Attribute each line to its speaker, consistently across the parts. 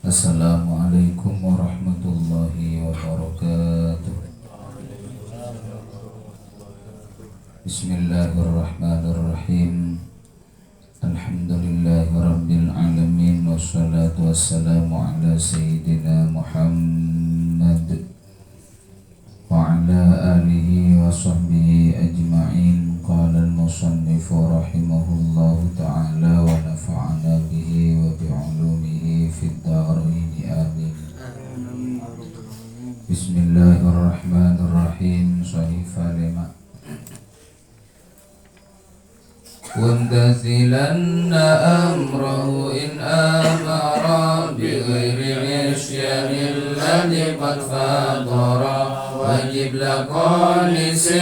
Speaker 1: Assalamualaikum warahmatullahi wabarakatuh. Bismillahirrahmanirrahim. Alhamdulillahi rabbil alamin. Wassalatu wassalamu ala sayyidina Muhammad wa ala alihi wa sahbihi ajma'in. Qala al-musannifu rahimahullahu ta'ala wa nafa'ana bihi wa bi'ulumihi fid dharain amin. Bismillahirrahmanirrahim. Sahifah 5. وامتثلن أمره إن أمر بغير عصيان الذي قد فطر wajib lakon isi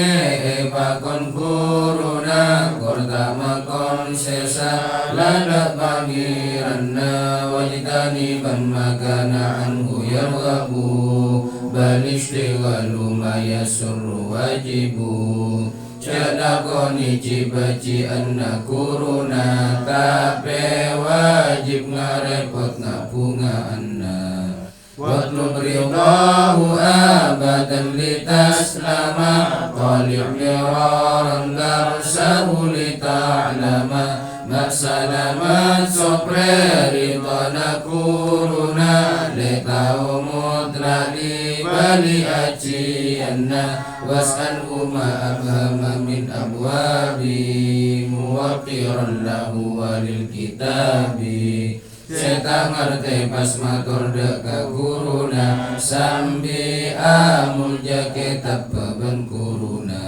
Speaker 1: pakon kuruna kurtama kon sesa ladat pangiranna wajitani ban makana anhu yarghabu balishtighalu ma yasurru wajibu Jadakoni cibaci anna kuruna Tape wajib ngarepot bunga anna Watlub ridahu abadan litaslama Tali' miraran darsahu lita'lama Maksalamat sopre ridana kuruna Letau mutlali bali acianna Was'anhu ma'abhama min abwabi Muwaqiran lahu walil kitabi Seta ngerti pas matur deka guruna Sambi amul jaketab beban kuruna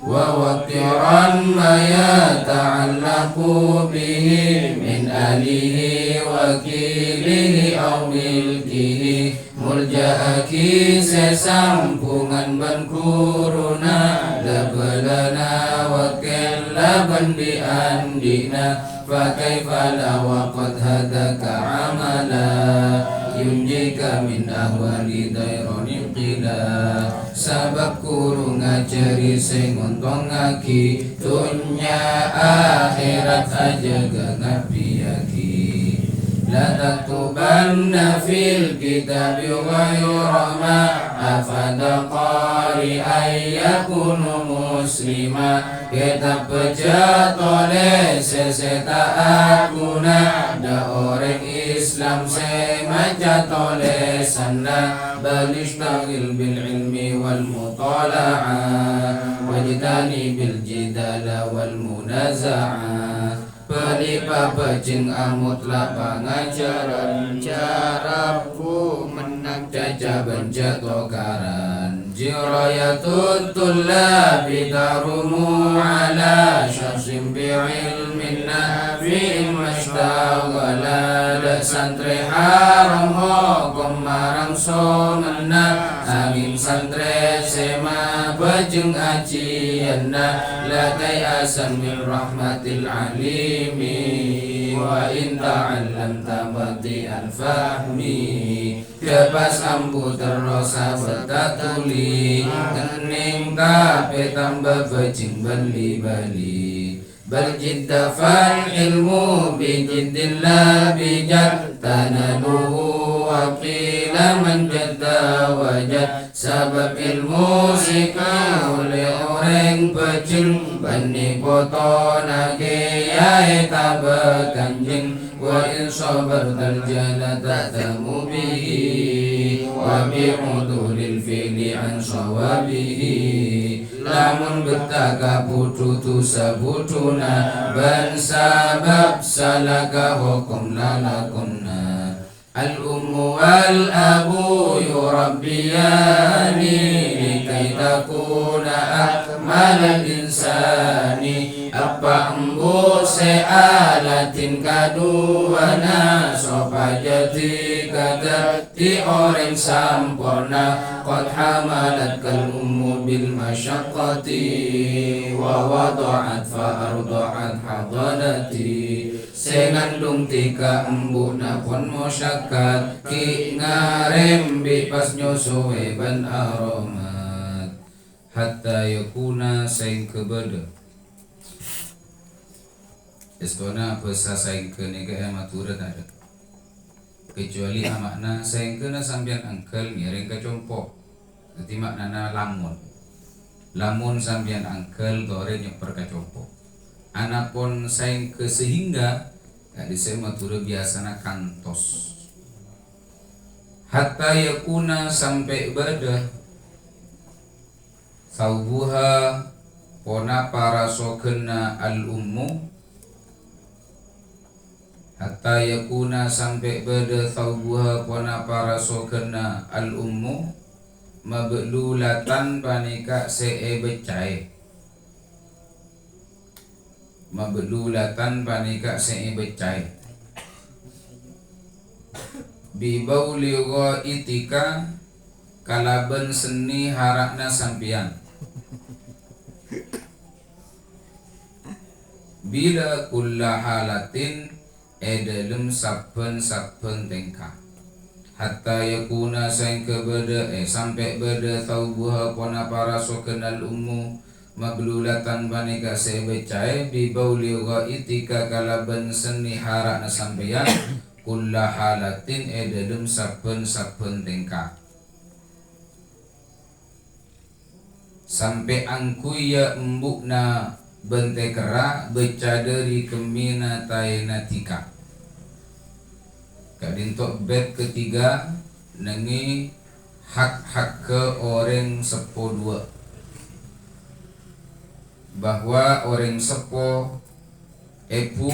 Speaker 1: Wa waqiran ma yata'allaku bihi Min alihi wakilihi au milkihi Mulja'aki sesampungan ban kuruna Labelana wakil laban biandina Fakaifa la waqad hadaka amala Yunjika min ahwali daironil qila Sabab kuru ngajari sengontong ngaki Dunya akhirat aja gangapiyaki La taktubanna fil kitabi ghayra ma afada qari ayyakunu muslima Kitab pejat oleh seseta akuna Da orang Islam semajat oleh sana Balistagil bil ilmi wal mutala'ah Wajitani bil jidala wal munaza'ah Pelipa pecing amut lapangan jaran Carapku menang jajaban jatuh karan Jirayatun tullabi tarumu ala Syarsim bi'ilmin nafi'in mashtaghala Da santri haram hukum marang somena Angin santri sema bajeng acianna Latai asan min rahmatil alimi Wa in ta'allamta bati al-fahmi Kepas ambu terrosa betatuli Kening kape tambah bajing bali-bali Berjidda fal ilmu bijiddillah bijad Tanaluhu waqila man jadda wajad Sabab ilmu sika oleh orang pecing Bani poto nage yai tabak kanjing Wa in sabar taljana ta'tamu bihi Wa bi'udulil fili an sawabihi Lamun betaka pututu sabutuna Ban sabab salaka hukum lalakunna Al-ummu wal-abu yurabbiyani Likai takuna akmal insani Apa embu se'alatin kaduana Sopa jati kadati orang sampurna Qad hamalat kal-ummu bil masyaqqati Wa wada'at fa'arda'at hadanati Sengandung tika embu napon musyakat Ki ngarembi pas nyusuwe ban aromat Hatta yakuna saing kebeda Estona apa sasaing ke nega matura ada kecuali makna sayang kena sampean angkel ngiring ke compok. Nanti maknana lamun sampean angkel tore nyeper ke compok. Anapun sayang ke sehingga kadi saya matura biasana kantos. Hatta yakuna sampai bada saubuha pona para sokena al ummu. Hatta yakuna sampai bada saubuha pona para sokena al ummu mablulatan panika see becai. Mablulatan panika see becai. Bibauli itika kalaben seni harakna sampian. Bila kulla halatin edalem saben tingkah. Hatta yakuna sangka beda sampai beda taubuha pona para sokenal ummu maglulatan banika sebecai bibauli itika kalaben seni harakna sampian. Kulla halatin edalem saben tingkah. Sampai angkuya embukna bente kera becaderi kemina tainatika. Kadintok bed ketiga nengi hak ke orang sepo dua, bahwa orang sepo epu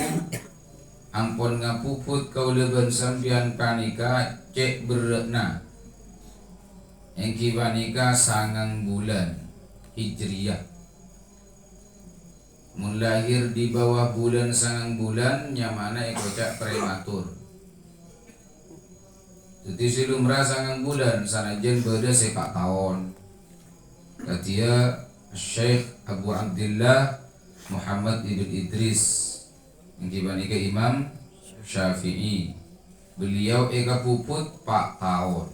Speaker 1: ampun ngapuput kau leben sampian panika cek berekna engki panika sangang bulan hijriyah. Mulahir di bawah bulan sangang bulan nyamana ekocak prematur. Jadi silumrah sangang bulan sanajen beda sepak tahun. Katia Syekh Abu Abdullah Muhammad ibn Idris yang panika Imam Syafi'i. Beliau eka puput 4 tahun.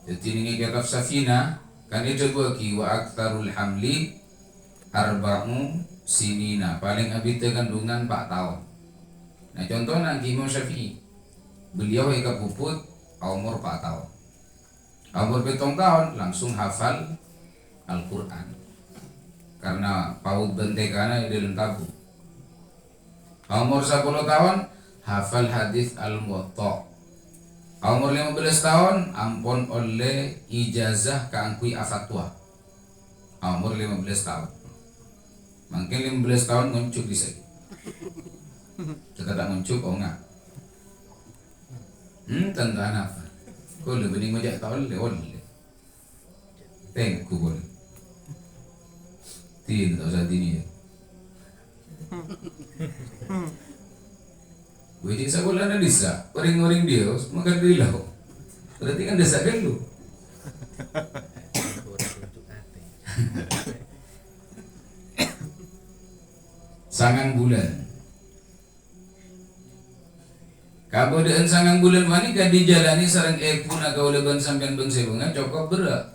Speaker 1: Jadi ini kitab Safina kan itu bagi wa aktarul hamli arba'u sinina, paling abita kandungan 4 tahun. Nah contohnya Imam Syafi'i, beliau eka puput umur 4 tahun. Umur 7 tahun langsung hafal Al-Quran karena paut bentekana dalam tabu. Umur 10 tahun hafal hadis Al-Muwatta. Umur 15 tahun ampun oleh ijazah keangkui afatwa. Umur 15 tahun. Mungkin 15 tahun nguncuk di sini. Kita tak nguncuk oh enggak. Tentang apa? Kau lebih ngajak tahun oleh. Tengok ku boleh. Tidak usah ini. Wajib sekolah na desa, orang-orang dia makan dilau. Berarti kan desa kan lu. Sangang bulan. Kabodaan sangang bulan mani kadi jalani sareng puna kauleban sampean bangsa bunga cukup berat.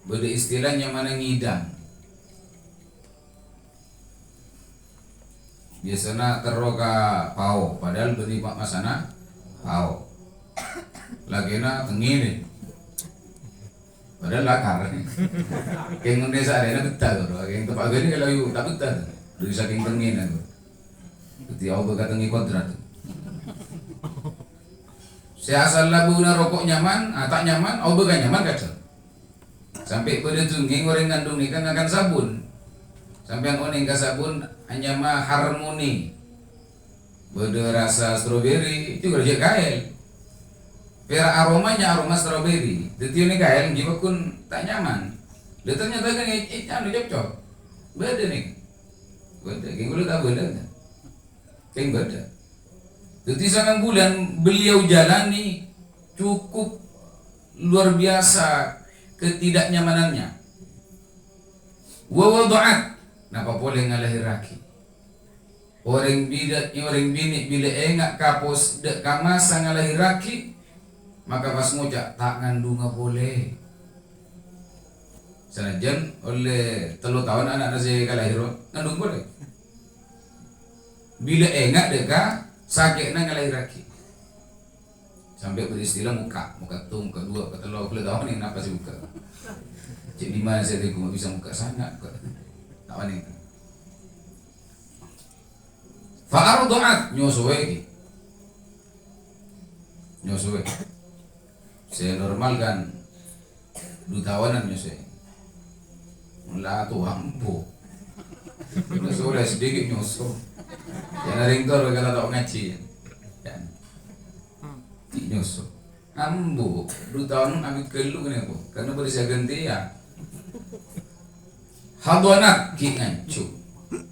Speaker 1: Beda istilahnya mana ngidang. Biasanya teroka pau, padahal beri pak masana pau. Lagena tengini, padahal lakar. Keng desa ada betah tu, keng tempat gini kalau you tak betah, dari saking tengin aku. Jadi aku berkata kodrat. Saya asal labu na rokok nyaman, tak nyaman, aku berkata nyaman kacau. Sampai pada tungging orang kandung ni kan akan sabun. Sampai oning ke sabun hanya mah harmoni. Beda rasa stroberi itu kerja kail. Pera aromanya aroma stroberi. Jadi ini kail jika pun tak nyaman. Dia ternyata kan anu cocok. Beda nih. Beda. Kengulu tak beda. Keng beda. Jadi sangat bulan beliau jalani cukup luar biasa ketidaknyamanannya. Wa wadu'at. Napa boleh ngalahiraki orang bini bila engak kapos dek kamasa ngalahiraki maka pas ngucap tak ngandunga boleh sanajan oleh 3 tahun anak nasi kalahiro ngandung boleh bila engak deka sakit na ngalahiraki sampai beristilah muka tu, muka dua, muka telur, aku tahu ni kenapa saya buka. Cik di mana saya tengok bisa muka sangat, tak mana itu. Fa'ardu'at nyusuwe. Saya normal kan 2 tahunan nyusuwe. Mula tu ampuh. Nyusuwe lah sedikit nyusuwe. Yang ada ringtor kata tak ngaji. Kan. Nyusuwe. Ambu 2 tahun ambil kelu ni aku. Karena berusia ganti ya. Hadonat ki ngancu.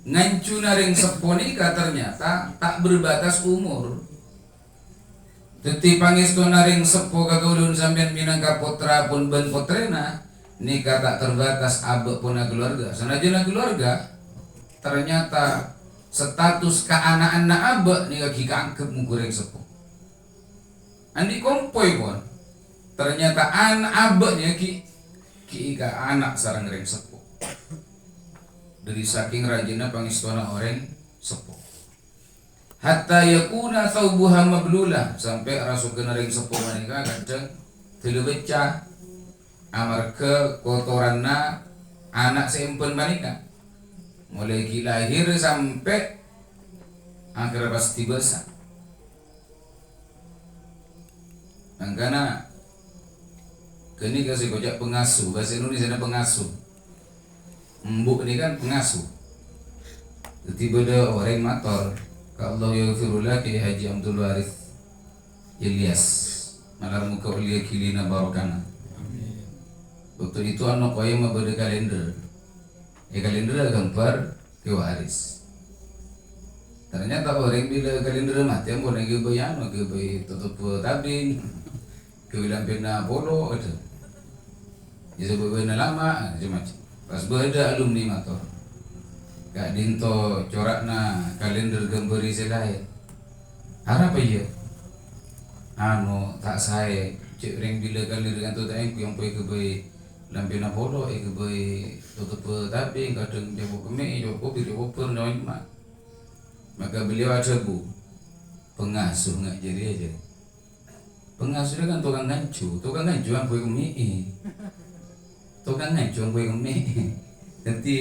Speaker 1: Ngancu naring seponi ternyata tak berbatas umur. Teti pangestu naring sepo kagaulun sampean minangka putra pun ben putrena nikah tak terbatas abek pun keluarga. Sanajana keluarga ternyata status keanaan abek nikah kikangkep mungkureng sepo. Andi kompoi pun ternyata anak abeknya ki anak sarang reng sepo. Dari saking rajinnya pangestuana orang sepo. Hatta yakuna thawbuha mablula sampai rasukeun ring sepuh manika kadang teu becah amarga kotoranna anak seempeun manika mulai lahir sampai akhir pasti besar. Mangkana kini kasih kojak pengasuh, bahasa Indonesia pengasuh. Mbuk ini kan pengasuh. Tiba-tiba orang motor Allah yaghfirullah ki Haji Abdul Warith Ilyas malar muka ulia kilina barokana. Waktu itu anak kaya mabada kalender. Kalender gambar ke waris. Ternyata orang bila kalender mati ampun ke bayano ke bay tutup tabing ke lampena polo ada. Jadi beberapa lama macam-macam. Pas berada alumni motor. Kak dinto corakna kalender gambari selai. Apa ya? Tak saya cek ring bila kalender kanto tak yang pergi ke bay lampena polo ke bay tutup tabing kadang jauh kemi jauh kopi jauh pernah mak. Maka beliau ada pengasuh nggak jadi aja. Pengasuh dia kan tukang gancu yang pergi kemi. Tukang gancu yang pergi kemi. Nanti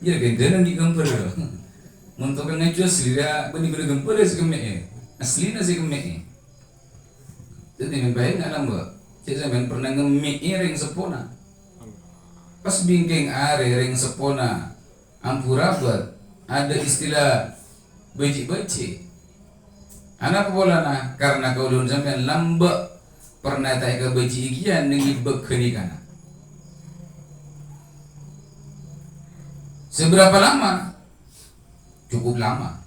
Speaker 1: ya gendera di gambar. Mun tukang gancu asli dia benih-benih gambar si kemi. Asli nasi kemi. Jadi membayang nggak lamba. Cik sampean pernah ngemi ring sepona. Pas bingking are ring sepona ampurabat ada istilah becik-becik. Anak bolana karena kau ulun sampean lamba pernah tak ke becik ikian nengi bekenikan. Seberapa lama? Cukup lama.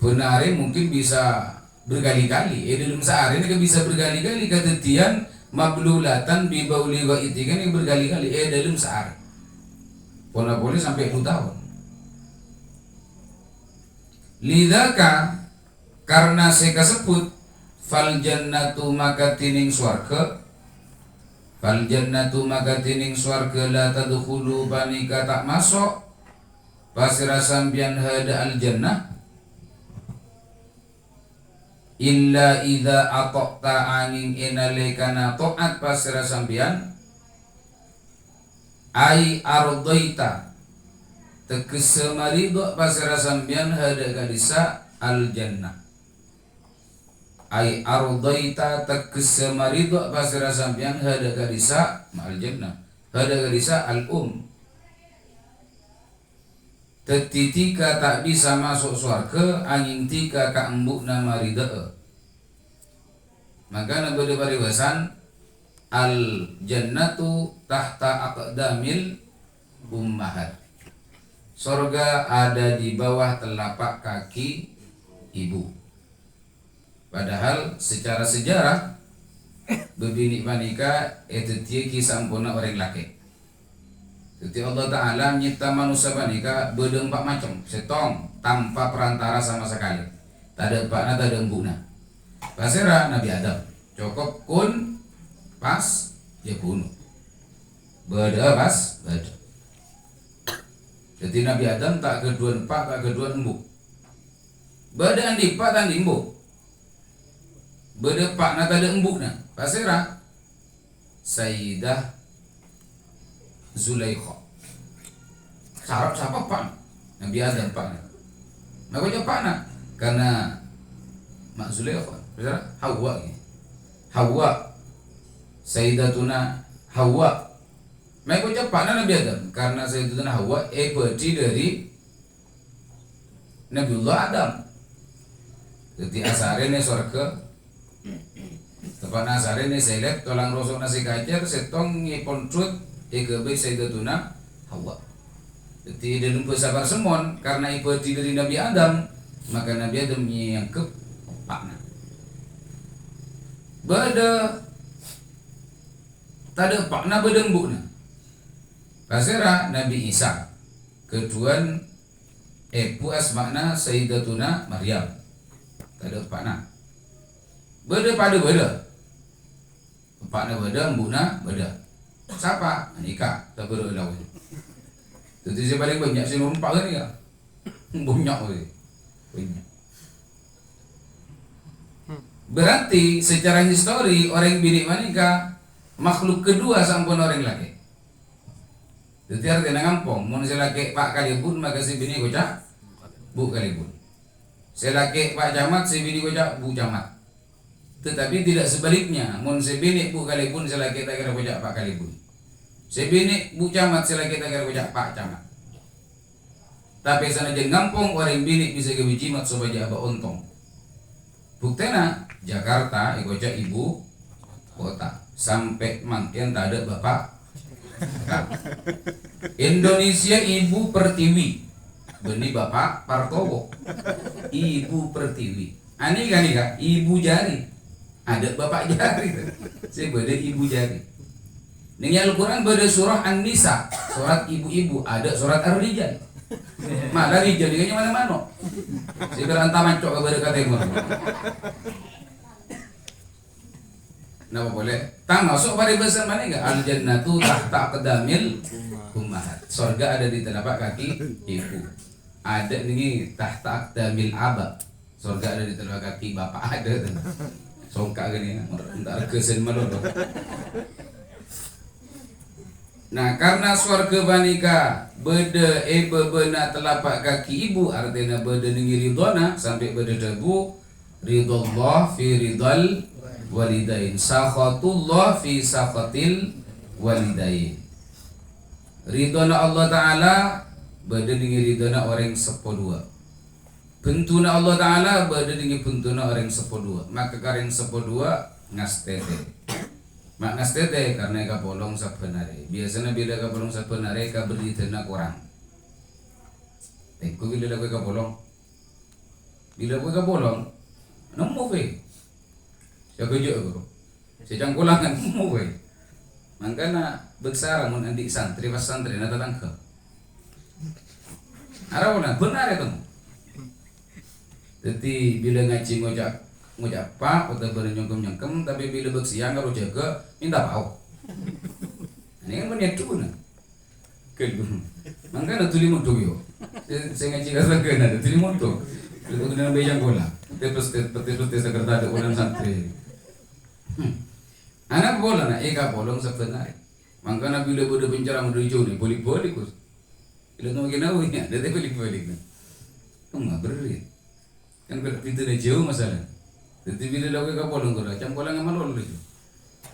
Speaker 1: Penari mungkin bisa berkali-kali. Dalam sehari ini bisa berkali-kali ketetian mablulatan bibauli wa itikan yang berkali-kali. Dalam sehari. Pola boleh sampai 2 tahun. Lidaka karena saya sebut fal jannatu maka tining swarga. Fal jannatu maka tining swarga la tadkhulu banika tak masuk pasira sambian hada al jannah illa idza ataqta angin inalekana taat pasira sambian ai ardaita tegese marido pasira sambian hada kadisa al jannah ai ardaita tegese marido pasira sambian hada kadisa al jannah hada kadisa al Tetitika tak bisa masuk surga angin tika ka embuk nama ridha. Maka nabi paribasan al jannatu tahta aqdamil ummahat. Surga ada di bawah telapak kaki ibu. Padahal secara sejarah bebini panika itu dia kisah sampuna orang laki. Jadi Allah Ta'ala mencipta manusia panika beda 4 macam setong tanpa perantara sama sekali. Tak ada empakna, tak ada embukna. Pasera Nabi Adam cukup kun pas dia bunuh. Beda pas beda. Jadi Nabi Adam tak kedua empak, tak kedua embuk. Beda andi empak tak embuk. Beda pak na tada embukna. Pasera Sayyidah Zulaikha. Sarap siapa pak? Nabi Adam pak na. Makanya pak na karena Mak Zulaikha. Pasera Hawa gitu. Hawa Sayyidatuna Hawa. Makanya pak na Nabi Adam karena Sayyidatuna Hawa peti dari Nabiullah Adam. Jadi asarene surga tepat nasare ni seleb tolang rosok nasi kacer setong ngipon trut ikebe Sayyidatuna Hawa. Jadi dalam sabar semon karena ipeti dari Nabi Adam maka Nabi Adam nyangkep pakna. Bada tada pakna bedembukna. Pasera Nabi Isa ketuan puas makna Sayyidatuna Maryam. Tada pakna. Beda pada beda. Pakna beda, embukna beda. Siapa? Nikah, tak berulang. Jadi saya paling banyak saya numpak kan ya. Banyak weh. Banyak. Berarti secara histori orang bidik manika makhluk kedua sampun orang laki. Jadi artinya ngampong, mun saya laki pak kalipun maka si bini kocak bu kalipun. Saya laki pak camat si bini kocak bu camat. Tetapi tidak sebaliknya, mun sebini bu kalipun selagi tak kira kocak pak kalipun. Sebini bu camat selagi tak kira kocak pak camat. Tapi sana jeng ngampung orang bini bisa gawe jimat supaya aba ontong. Buktena Jakarta ikocak ibu kota sampai mangkian tak ada bapak. Indonesia ibu pertiwi, beni bapak Partowo. Ibu pertiwi. Ani kan ibu jari. Ada bapak jari, saya beda ibu jari. Dengan Al-Quran beda surah An-Nisa, surat ibu-ibu, ada surat Ar-Rijal. Malah Rijal dengan mana-mana. Saya berantah mancok ke beda kata imam. Kenapa boleh? Tak masuk pada bahasa mana enggak? Al-Jannatu tahta aqdamil ummahat. Surga ada di telapak kaki ibu. Ada ini tahta aqdamil aba. Surga ada di telapak kaki bapak ada. Songkak gini, entar kesen malu. Nah, karena swarga banika beda bena telapak kaki ibu artinya beda nengi ridona sampai beda debu ridallah fi ridal walidain sakhatullah fi sakhatil walidain. Ridona Allah Ta'ala beda nengi ridona orang sepodua. Bentuna Allah Ta'ala beda dengan bentuna orang sepodua. Maka kareng sepodua ngastete. Mak ngastete karena eka bolong sabenare. Biasanya bila eka bolong sabenare eka beri dana kurang. Tengku bila eka bolong. Bila eka bolong, nemu fe. Saya kerja bro. Saya cangkulangan nemu fe. Mangkana beksara mun andi santri pas santri nata tangka. Arawana benar itu. Jadi bila ngaji ngojak pak atau bernyongkem tapi bila bersiang kalau jaga minta pau. Ini kan menyatu na. Kedua, mangga tuli mutu yo. Saya ngaji kata kena tuli mutu. Itu dengan bejang bola. Terus sekretari orang santri. Anak bola na eka bolong sebenarnya. Mangga na bila bodoh bicara menuju nih boleh kus. Bila tu makin awalnya, dia boleh na. Kamu nggak berit. Kan pintu dah jauh masalah. Jadi bila lagu kapolong kau dah, jam kolang amalol itu.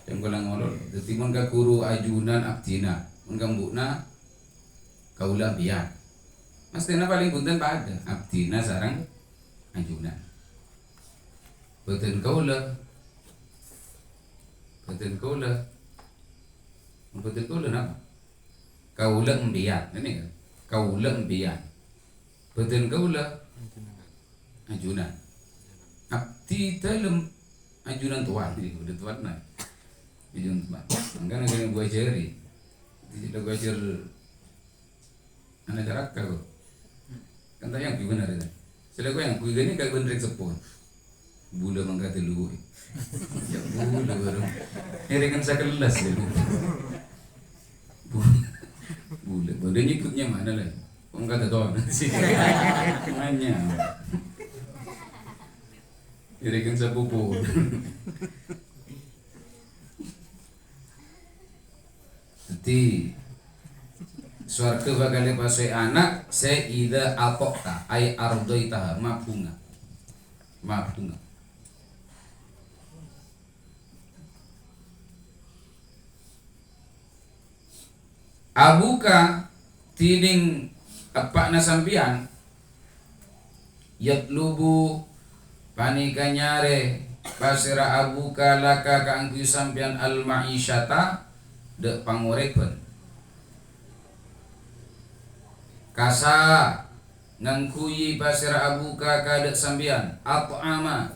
Speaker 1: Jam kolang amalol. Jadi mun ka guru ajunan abdina, mun ka mbukna kaula biar. Mestinya paling punten pada abdina sarang ajunan. Punten kaula. Punten kaula. Punten kaula napa? Kaula biar. Ini kan. Kaula biar. Punten kaula ajunan. Abdi dalam ajunan tuan ini udah tuan nak. Ajunan tuan. Angkana kena gua jari. Tidak gua ajar anak jarak kau. Kan tanya aku benar itu. Selaku yang kui gini kau bener sepon. Bula mangga telu. Ya bula baru. Ini kan sakelas ya. Bula. Bula nyebutnya mana lah? Mangga ada doang sih. Namanya. irikan sepupu. Jadi swarga bakal pasai anak seida apokta ay ardoitaha mabunga abuka tining apa nasampian yatlubu panika nyare pasira abuka laka kaangku sampian al ma'isyata de pangorepen kasa ngangkuyi pasira abuka kadek sampian at'ama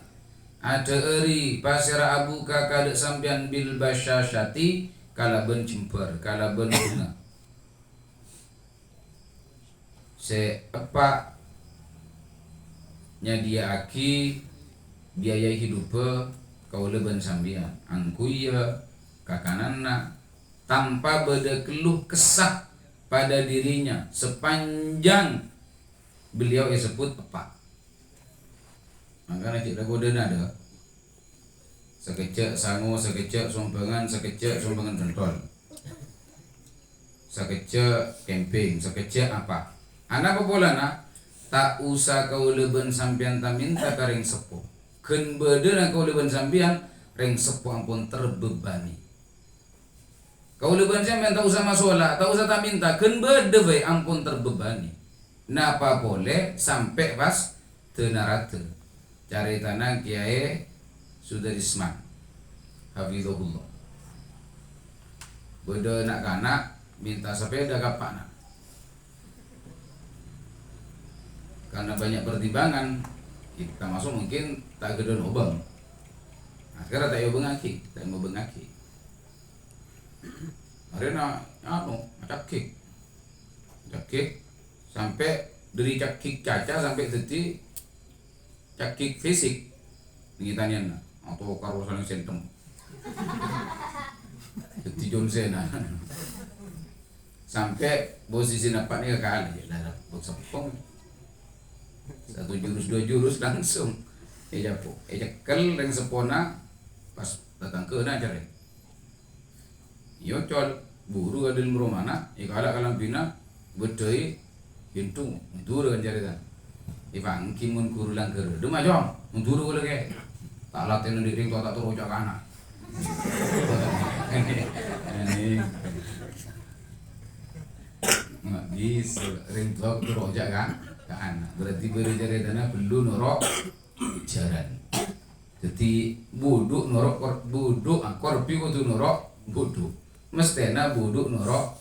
Speaker 1: ada eri pasira abuka kadek sampian bil basyasyati kalaben jember kalaben bunga se apa nyadiaki biaya hidup kau leben sambian angkuya kakanana tanpa beda keluh kesah pada dirinya sepanjang beliau disebut apa makanya tidak goden ada sekecek sangu sekecek sumbangan pentol sekecek camping sekecek apa anak popolana tak usah kau leben sampian tak minta ka ring sepuh ken bedena kau leben sampian ring sepuh ampun terbebani kau leben sampian tak usah masalah tak usah tak minta ken bede we ampun terbebani napa boleh sampai pas tenarate cari tanah Kiai Sudarisman hafizahullah bede nak kanak minta sepeda kapan karena banyak pertimbangan kita masuk mungkin tak gedon obeng akhirnya tak bengaki tak mau bengaki akhirnya cakik sampai dari cakik caca sampai detik cakik fisik ngitannya atau karo saling sentem detik Johnson sampai posisi napak ni kali lah sepong satu jurus dua jurus langsung cekel yang sepona pas datang ke na cari yo col buru adil meromana ikala kalam bina bedai pintu mundur kan cari kan ifang kimun kurulang ke dema jong mundur lagi tak latihan di ring tak turun jak anak ini nggak bisa ring tak turun jak kan anak berarti berjari dana belum norok jaran jadi buduk norok buduk korpi kudu norok buduk mestena buduk norok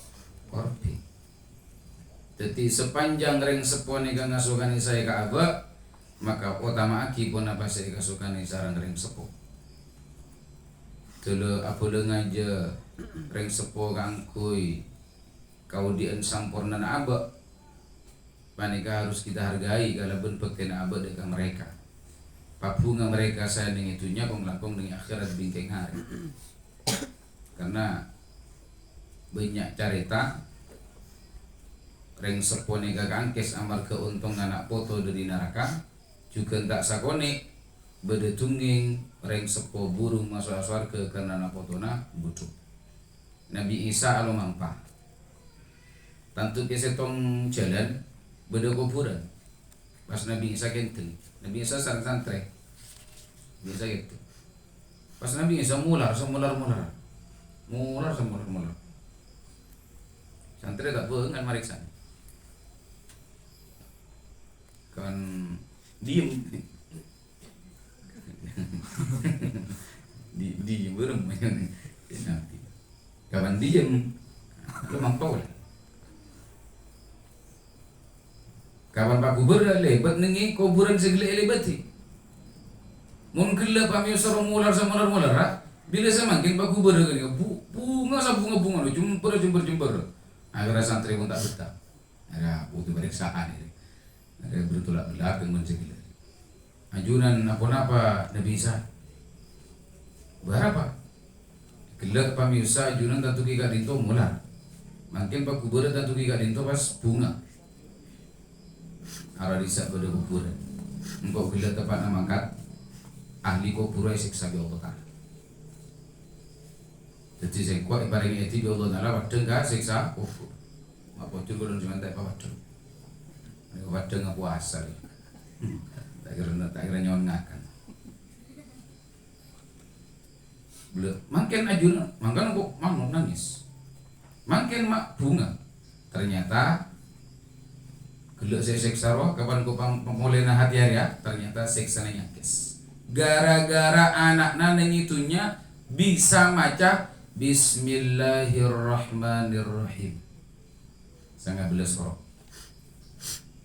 Speaker 1: korpi jadi sepanjang ring sepone kang ngasukani saya ke aba maka utama aki pun apa saya kasukani sarang ring sepo dulu apa ngaja ring sepo kang kui kau dien sampurna aba panika harus kita hargai kalau bentuk kena abad dengan mereka papunga mereka saya dengan itunya penglangkong dengan akhirat bingkai hari karena banyak cerita reng sepone gagangkes amal keuntungan anak foto dari neraka juga tak sakone beda tungging reng sepo burung masuk surga karena anak fotona butuh Nabi Isa alomampa tentu kesetong jalan beda kuburan pas Nabi Isa kenteng Nabi Isa santre bisa gitu pas Nabi Isa mular santre tak beungan mariksan kan diem diem berem nanti kapan diem lu mampau lah kapan Pak Gubernur lebat nengi kuburan segele lebati mun gila pami sorong mular bila saya makin Pak Gubernur kan bunga sa bunga jumper agar santri pun tak betah ada butuh periksaan ini ada bertolak belakang mencegil ajunan apa Nabi Isa berapa gelak pami usaha ajunan tatu kika dinto mular makin Pak Gubernur tatu kika dinto pas bunga arah disa pada kuburan engkau gila tepat mangkat ahli kubur siksa bi Allah Ta'ala. Jadi sing kuat bareng itu bi Allah Ta'ala padha ka siksa kubur. Apa tuh kalau cuma tak padha. Padha ngapuasa. Tak kira nyongakan. Belum, makin ajun, makan kok mau nangis. Makin mak bunga. Ternyata geluk saya siksa roh kapan ku pemulihna hati ya ternyata siksa nyakis. Gara-gara anakna nang itunya bisa maca Bismillahirrahmanirrahim. Sangat belas roh.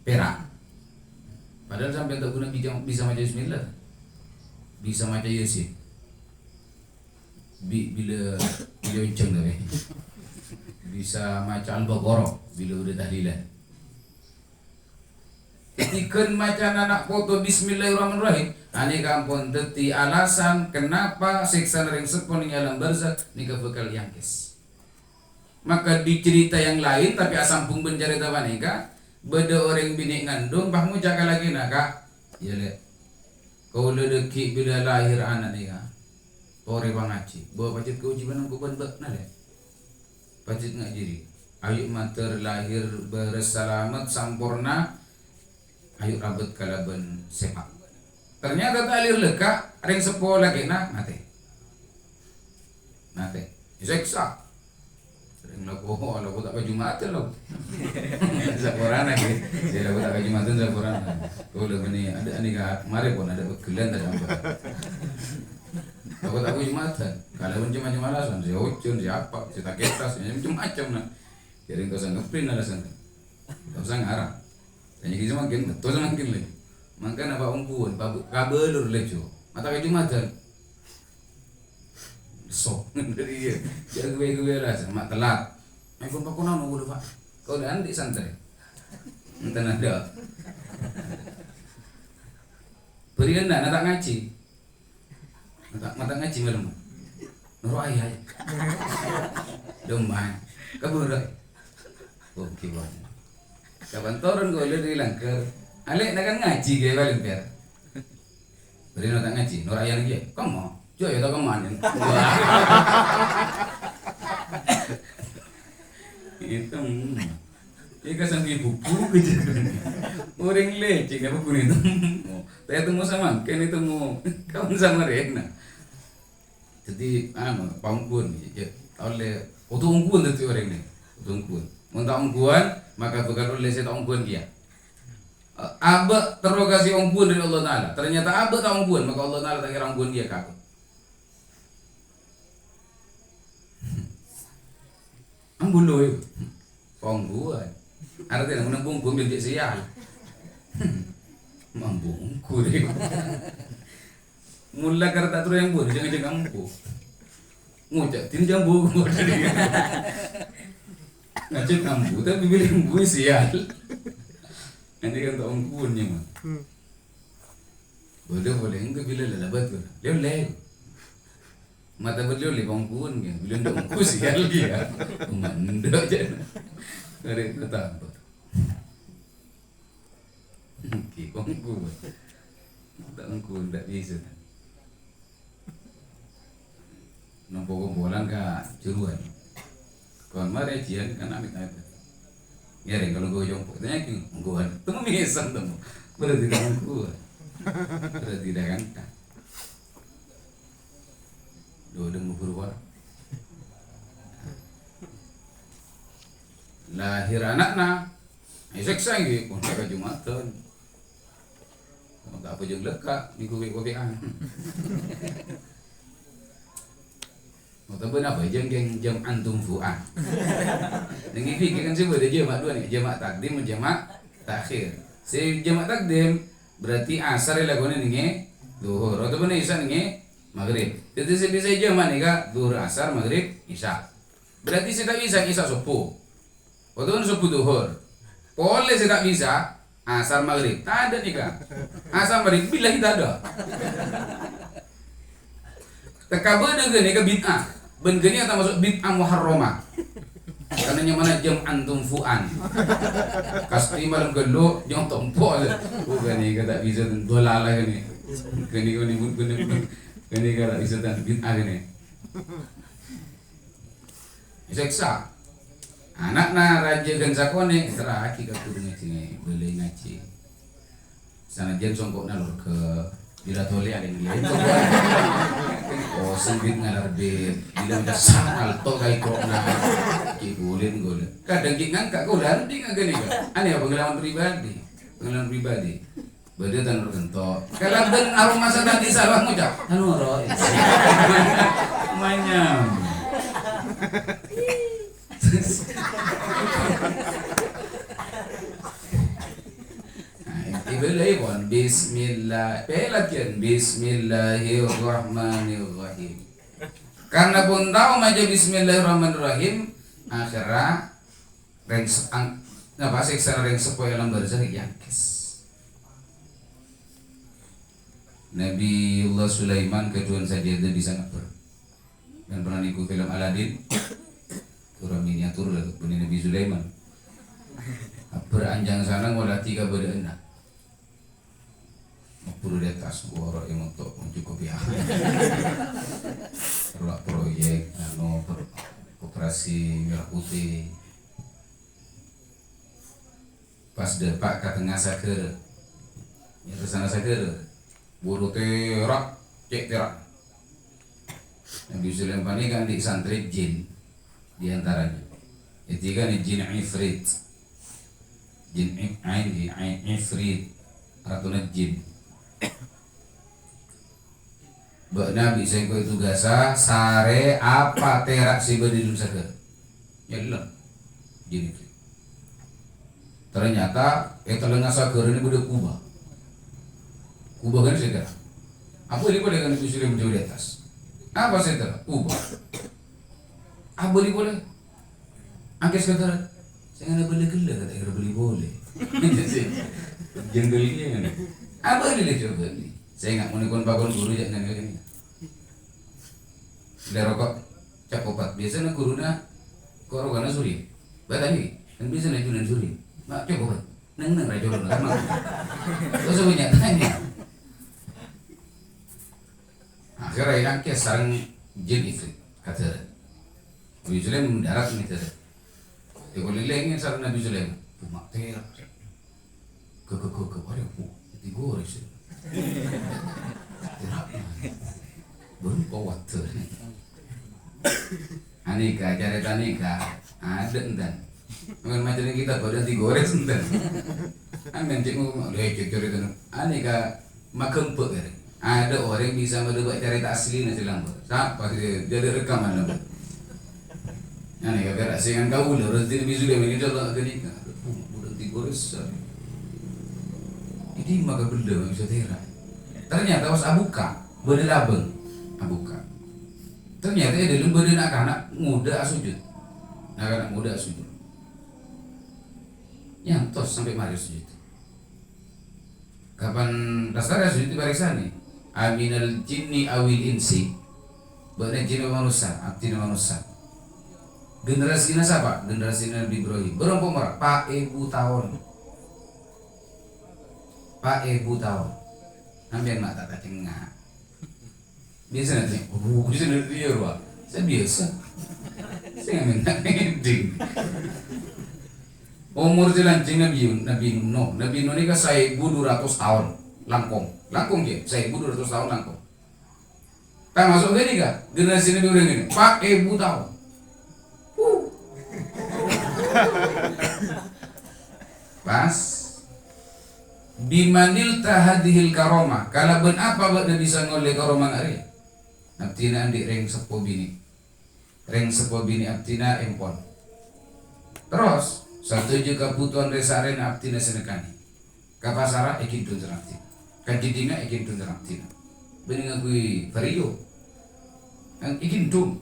Speaker 1: Perak. Padahal sampai tak guna bisa maca Bismillah. Bisa maca Yasin. Bila unceng dah bisa maca Al-Baqarah bila udah tahlilan. Ikan maca anak foto Bismillahirrahmanirrahim. Ani kampun teti alasan kenapa siksa ring sepon ing alam barzakh nika bakal yangkes. Maka di cerita yang lain tapi asampung bencarita panika beda orang bini ngandung bahmu jaga lagi nak ya le. Kau ledeki bila lahir anak nika. Ore bangaci, bawa pacit kewajiban aku banbak nale. Pacit ngajiri. Ayu mater lahir berselamat sampurna. Ayu rabet kalaban sepak. Ternyata talir leka, ring sepo lagi na mati. Mati. Iseksa. Sering lagu tak ke Jumatan lo. Zaporan lagi. Saya lagu tak ke Jumatan zaporan. Kau lebih ni ada anika mari pun ada bekelan tak sampai. Aku tak Jumatan. Kalau pun cuma alasan, saya ucun, siapa, saya tak ketas, macam-macam nak. Jadi kau sangat print alasan. Kau sangat arah. Tanya kita makin, betul semakin lagi. Maka nak bawa ungkuan, kabelur lecu. Mata ke Jumatan. Sok dari dia. Dia gue lah, mak telat. Iphone pak kau nak pak. Kau dah andi santai. Entah ada. Berikan nak tak ngaji. Mata ngaji malam. Nuru ayah. Domai. Kabur. Oke bang. Kapan turun kau lihat di langkar. Alek nak ngaji ke balik biar. Beri nak ngaji. Nuru ayah lagi. Kamu. Joy atau kemana? Itu. Ika sampai buku kejadian. Orang leceh apa pun itu. Saya temu sama, kan itu mau kawan sama Rena. Jadi, pangkuan, oleh ungkuan itu orang ini, ungkuan. Untuk ungkuan, maka bukan oleh saya ungkuan dia. Abah terogasi ungkuan dari Allah Taala. Ternyata abah tak ungkuan, maka Allah Taala tak kira ungkuan dia kaku. Ambuloy, ungkuan. Artinya menang bungkung jadi sial. Mambungku deh. Mula karena tak yang boleh jangan ampu. Ngucap tin jambu tadi. Ngajak ampu tapi bilang gue sial. Nanti kan tak ampunnya mah. Boleh enggak bila lalabat tu. Leh. Mata beliau le bangkun kan. Bila tak ampu sial dia. Mandok je. Dari kata apa? Kongku, tak angku, tak bisa. Nampak kumpulan ka curuan. Kalau mari cian kan amit apa? Ngering kalau gue jompo, tanya ki angkuan, temu misan temu. Berarti tak angku, berarti tak angka. Dua demu berubah. Lahir anakna, seksa lagi, pun tak Jumatan. Tak apa je lekak ni kopi-kopian. Ataupun apa jam antum fu'an. Dengan fikir kan sebut dia jamak dua ni, jamak takdim dan jamak takhir. Si jamak takdim berarti asar lagu ni dengan zuhur ataupun isya dengan maghrib. Jadi saya bisa jamak ni ka zuhur asar maghrib isya. Berarti saya tak bisa isya subuh. Ataupun subuh zuhur. Boleh saya tak bisa asar maghrib, tak ada nikah. Asar maghrib bila kita ada. Terkabur dengan nikah bid'ah. Bengkeni atau masuk bid'ah muharramah. Karena yang mana jam antum fu'an. Kasti malam gelo jam tompo. Bukan nikah tak bisa dolalah ni. Kini kau nyebut kini kalau isutan bid'ah ini. Seksa. Anak na raja dan sakone teraki ke turunnya sini beli ngaji. Sana jen songkok nalur ke dilatoli ada yang lain. Oh sempit ngalar bed, bilang dah sangal to kai kok na. Ki golin. Kadang ki ngangkat golan di ngagani ka. Ane pengalaman pribadi. Bade tanur kentok. Kalau ben aroma masa tadi salah ngucap. Anu ro. Manyam. Ibelai pun Bismillah. Pelakian Bismillahirrahmanirrahim. Karena pun tahu maja Bismillahirrahmanirrahim. Akhirnya reng sepang. Napa sih secara reng sepoi alam barzah yang kes. Nabiullah Sulaiman keduaan saja ada di sana dan pernah ikut film Aladin turun miniatur lah punya Nabi Sulaiman beranjang sana ngolah 3 bedana perlu di atas gua yang untuk mencukupi perlu proyek operasi merah putih pas depak ke tengah sakit ya ke sana sakit buru terak, cek terak. Nabi Sulaiman ini kan di santri jin diantaranya. Ketiga nih jin ifrit, jin ifrit, ratuna jin. Bak Nabi saya kau itu gasa sare apa terak si berdiri saja. Ya lah, jin ifrit. Ternyata telenga saker ini udah kubah. Ubah kan saya kata, apa ini boleh kan itu sudah menjauh di atas? Apa saya kata? Ubah. Apa ini boleh? Angkes kata, saya nggak boleh gila kata kira boleh. Jengkel ini kan? Apa ini dia coba ni? Saya nggak mau nikon pakon guru jangan ni. Dia rokok cap obat. Biasanya guru na korokana suri. Batani kan biasanya jualan suri. Mak coba obat. Neng raja orang lama. Terus punya tanya. Akhirnya yang ke sarang jin ifrit kata Nabi Sulaiman mendarat ni tadi. Dia boleh lengin sarang Nabi Sulaiman. Pumak terak. Ke ada pu. Tiga orang. Terak. Baru kuat tu. Anika cerita nikah ada entan. Mungkin macam kita pada 3 orang entan. Amin cik ngomong leh cerita anika makam pe. Ada orang bisa mendapat cerita asli nanti lambat. Siapa dia ada rekaman lambat. Ini kagak dengan kau lah. Rezeki Nabi Sulaiman ini adalah kenika. Budak 3 besar. Ini maka benda yang bisa terak. Ternyata pas abuka berdelabeng abuka. Ternyata dia dalam benda anak muda sujud. Anak muda sujud. Yang tos sampai mari sujud. Kapan dasarnya sujud di barisan nih? Aminal jinni awil insi. Bagaimana jin manusia, artinya manusia. Generasi siapa? Generasi Nabi Ibrahim. Berapa umur? 4.000 tahun. 4.000 tahun. Hampir nak tak tengah. Biasa nanti. Biasa nanti dia ruah. Saya biasa. Saya minta ending. Umur jalan jin Nabi Nuh. Nabi Nuh ni kan 1.200 tahun. Langkung je, 1.200 tahun langkung. Tak masuk ke ni kah? Generasi Nabi orang ini 4.000 tahun. Pas bimanil tahadihil karomah. Kalau ben apa buat dia bisa ngoleh karomah hari? Abtina andi reng sepo bini. Reng sepo bini abtina empon. Terus satu juga kebutuhan resaren abtina senekani. Kapasara ekin tun serakti. Kajidina ekin tun serakti. Bening agui vario. Ang ekin tun.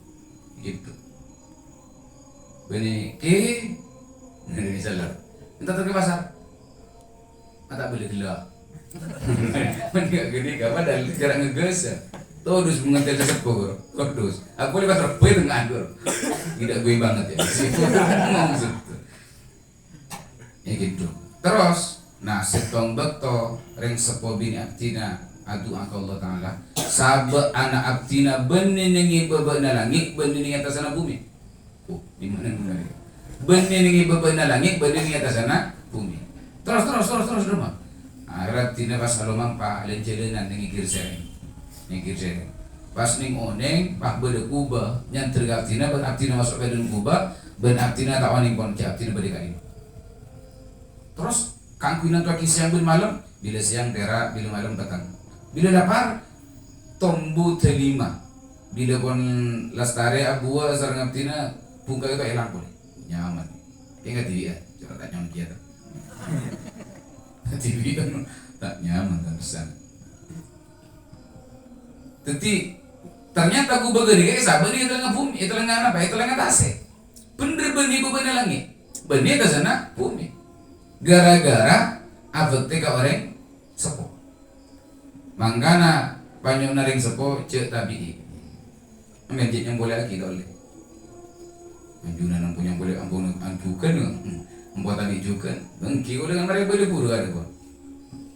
Speaker 1: Bening ke ini salah. Entah ke pasar. Mata boleh gila. Meninggal gini kapan dah jarang ngegas. Todus mengentel sesepuh. Todus. Aku boleh pasar pun dengan adur. Tidak gue banget ya. Ngomong gitu. Ya gitu. Terus, nah setong beto ring sepo bini abtina adu angka Allah Ta'ala sabak anak abdina beningi bebena langit beningi atasana bumi. Oh, di mana mulai? Beningi bebena langit beningi atasana bumi. Terus rumah. Akhirat tina pas alomang pa lencelenan nengi kirsereng. Pas ning oneng pak bede kuba nyan tergaptina ben abdina masuk ke dalam kuba ben abdina tawaning pon ke abdina bede kain. Terus kangkuinan tuaki siang ben malam bila siang terak bila malam petang. Bila lapar tombu telima. Bila pon lastare abua sareng abdina buka itu elang pun nyaman. Ingat dia cara tak nyaman dia. TV kan tak nyaman kan pesan. Jadi ternyata aku begini kayak sabar itu dengan bumi, itu dengan apa? Itu dengan atas. Bener benih bebenah langit, benih ke sana bumi. Gara-gara abek ke orang sepo. Mangkana panjang naring sepo cek tabii. Menjadi yang boleh lagi oleh. Menjunan yang punya boleh ampun anjukan, membuat tabii juga. Bengki dengan mereka boleh buru ada pun.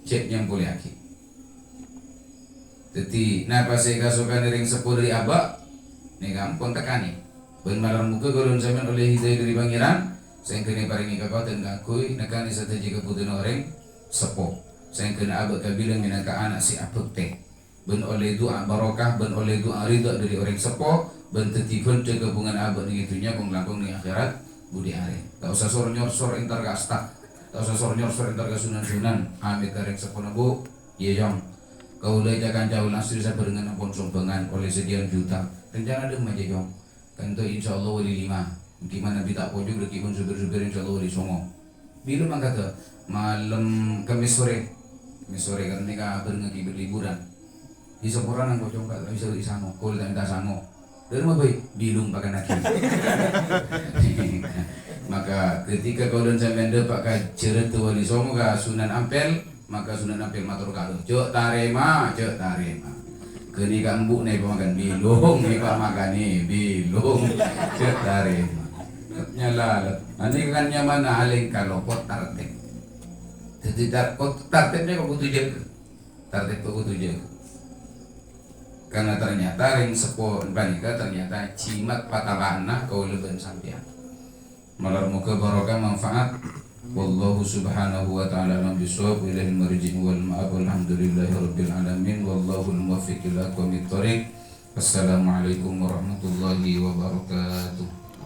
Speaker 1: Cek yang boleh lagi. Jadi, napa saya kasukan ring sepuluh dari abak, ni gampang tekani. Ben malam muka kalau zaman oleh hidayah dari pangeran, saya kena paringi kekuatan ngakui, nakani sateji keputusan orang sepo. Saya kena abak kabilang minangka anak si abak teh. Ben oleh doa barokah, ben oleh doa ridha dari orang sepo, ben tetipun kegabungan abak ni itunya penglangkung ni akhirat budi are. Tak usah sor entar ka asta, tak usah sor entar ka sunan-sunan. Amit karek sepo nabu, iya jong. Kau boleh jangan jauh langsung saya dengan ampun sumbangan oleh sekian juta. Rencana ada aja jong. Kan tu insya Allah wali 5. Gimana kita pojok lagi pun supir insya Allah wali songo. Bila mang kata malam Kamis sore kan mereka berngegi berliburan. Di seporan ang pojok tak bisa di sango. Kau tak minta sango. Dari mana baik bilung pakai naki. Maka ketika kau dan saya mende pakai ceret wali songo ke Sunan Ampel. Maka Sunan Ampel matur kaluh, cek tarema. Kini kambu nih pemakan bilung, nih pemakan nih bilung, cek tarema. Nyala, ani kan nyaman aling kalau pot tartek. Jadi tarteknya kok butuh jaga, tartek kok butuh jaga. Karena ternyata ring sepo panika ternyata cimat patabana kau leben sampian. Malar muka barokah manfaat. Wallahu subhanahu wa ta'ala alam bisawab ilahil marji' wal ma'ab walhamdulillahi rabbil alamin wallahu al-muwaffiq ila aqwamit thoriq. Assalamualaikum warahmatullahi wabarakatuh.